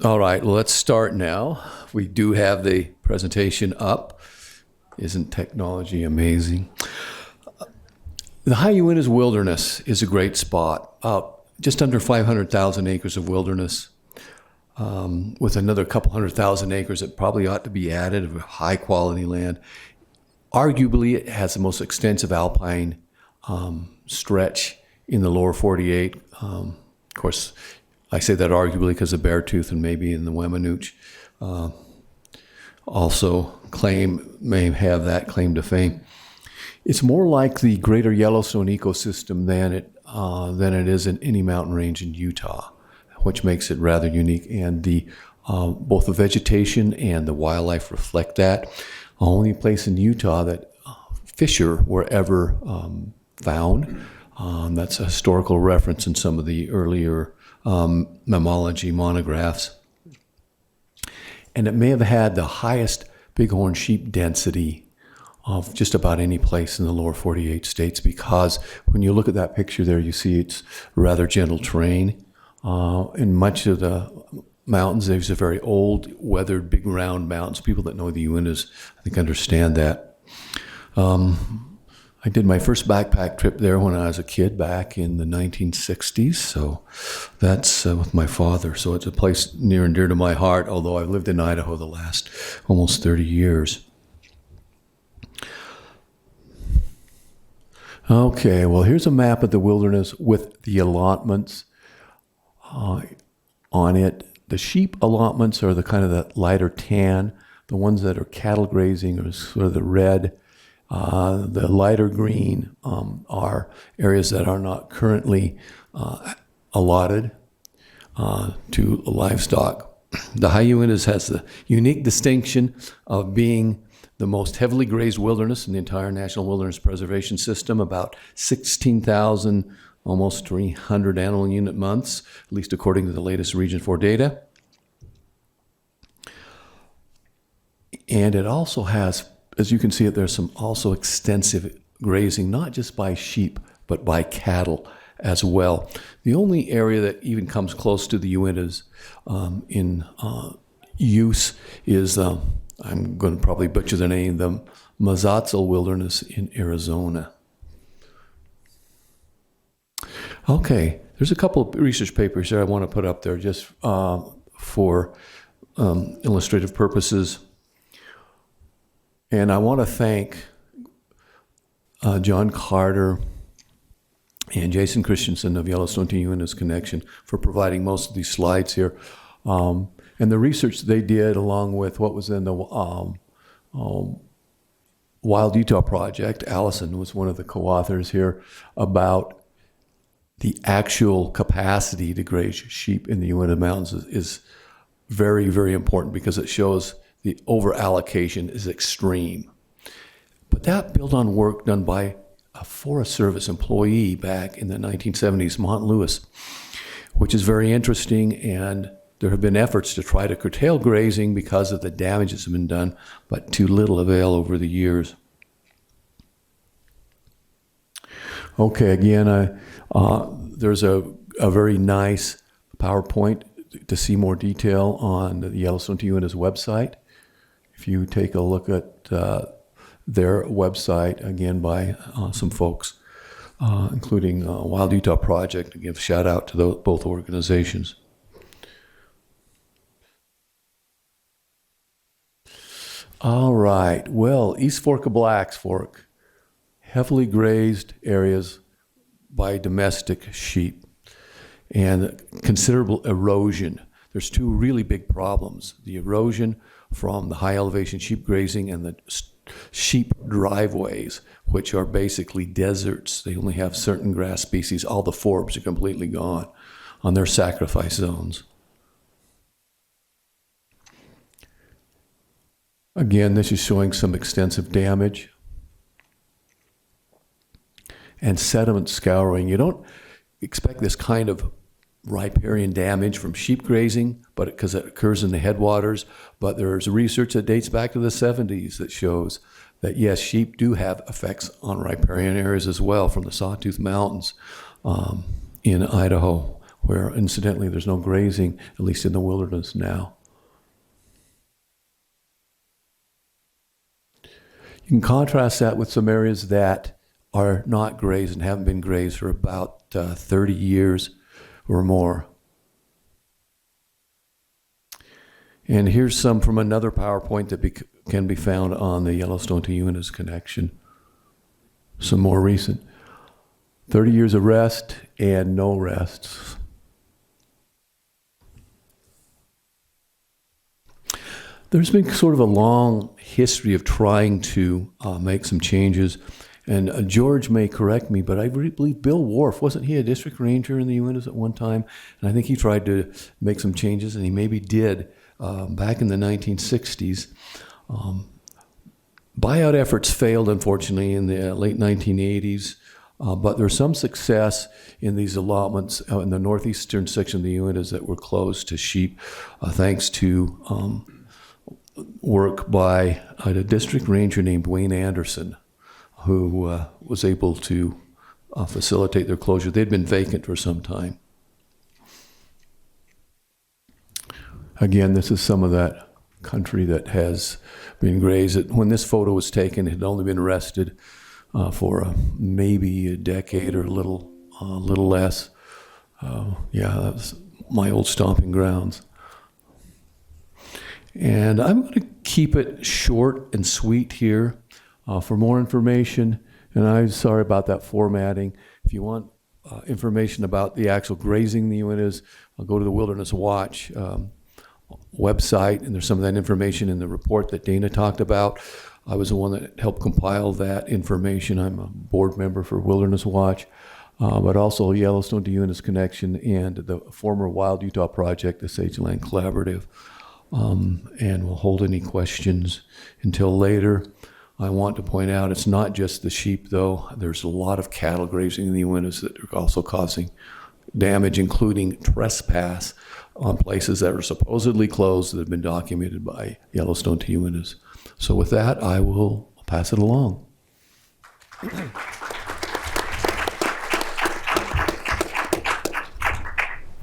All right, well, let's start now. We do have the presentation up. Isn't technology amazing? The High Uintas Wilderness is a great spot. Just under 500,000 acres of wilderness, with another couple 100,000 acres that probably ought to be added of high quality land. Arguably, it has the most extensive alpine stretch in the lower 48. Of course, I say that arguably because the Beartooth and maybe in the Weminuche also may have that claim to fame. It's more like the greater Yellowstone ecosystem than it is in any mountain range in Utah, which makes it rather unique. And both the vegetation and the wildlife reflect that. The only place in Utah that fisher were ever found. That's a historical reference in some of the earlier mammalogy monographs. And it may have had the highest bighorn sheep density of just about any place in the lower 48 states, because when you look at that picture there, you see it's rather gentle terrain. In much of the mountains, there's a very old, weathered, big round mountains. People that know the Uintas, I think, understand that. I did my first backpack trip there when I was a kid back in the 1960s, so that's with my father. So it's a place near and dear to my heart, although I've lived in Idaho the last almost 30 years. Okay, well, here's a map of the wilderness with the allotments on it. The sheep allotments are the kind of the lighter tan. The ones that are cattle grazing are sort of the red. The lighter green are areas that are not currently allotted to livestock. The High Uintas has the unique distinction of being the most heavily grazed wilderness in the entire National Wilderness Preservation System, about 16,000, almost 300 animal unit months, at least according to the latest Region 4 data. And it also has, as you can see, there's some also extensive grazing, not just by sheep, but by cattle as well. The only area that even comes close to the Uintas in use is, I'm going to probably butcher the name, the Mazatzal Wilderness in Arizona. Okay, there's a couple of research papers here I want to put up there just for illustrative purposes. And I want to thank John Carter and Jason Christensen of Yellowstone to Uintas Connection for providing most of these slides here. And the research they did, along with what was in the Wild Utah Project, Allison was one of the co-authors here, about the actual capacity to graze sheep in the Uinta Mountains is very, very important, because it shows the over-allocation is extreme. But that built on work done by a Forest Service employee back in the 1970s, Mont Lewis, which is very interesting. And there have been efforts to try to curtail grazing because of the damage that's been done, but to little avail over the years. Okay, again, there's a very nice PowerPoint to see more detail on the Yellowstone to Uintas website. If you take a look at their website, again, by some folks, including Wild Utah Project, to give a shout out to both organizations. All right, well, East Fork of Blacks Fork, heavily grazed areas by domestic sheep and considerable erosion. There's two really big problems: the erosion from the high elevation sheep grazing and the sheep driveways, which are basically deserts. They only have certain grass species. All the forbs are completely gone on their sacrifice zones. Again, this is showing some extensive damage and sediment scouring. You don't expect this kind of riparian damage from sheep grazing, but because it occurs in the headwaters. But there's research that dates back to the 70s that shows that, yes, sheep do have effects on riparian areas as well, from the Sawtooth Mountains in Idaho, where incidentally there's no grazing, at least in the wilderness now. You can contrast that with some areas that are not grazed and haven't been grazed for about 30 years or more. And here's some from another PowerPoint that can be found on the Yellowstone to Uintas connection. Some more recent. 30 years of rest and no rests. There's been sort of a long history of trying to make some changes. And George may correct me, but I believe Bill Wharf, wasn't he a district ranger in the Uintas at one time? And I think he tried to make some changes, and he maybe did back in the 1960s. Buyout efforts failed, unfortunately, in the late 1980s. But there's some success in these allotments in the northeastern section of the Uintas that were closed to sheep, thanks to work by a district ranger named Wayne Anderson, who was able to facilitate their closure. They'd been vacant for some time. Again, this is some of that country that has been grazed. When this photo was taken, it had only been rested for maybe a decade or a little less. Yeah, that was my old stomping grounds. And I'm going to keep it short and sweet here. For more information, and I'm sorry about that formatting, if you want information about the actual grazing in the Uintas, I'll go to the Wilderness Watch website, and there's some of that information in the report that Dana talked about. I was the one that helped compile that information. I'm a board member for Wilderness Watch, but also Yellowstone to Uintas Connection and the former Wild Utah Project, the Sageland Collaborative. And we'll hold any questions until later. I want to point out it's not just the sheep, though. There's a lot of cattle grazing in the Uintas that are also causing damage, including trespass on places that are supposedly closed that have been documented by Yellowstone to Uintas. So with that, I will pass it along.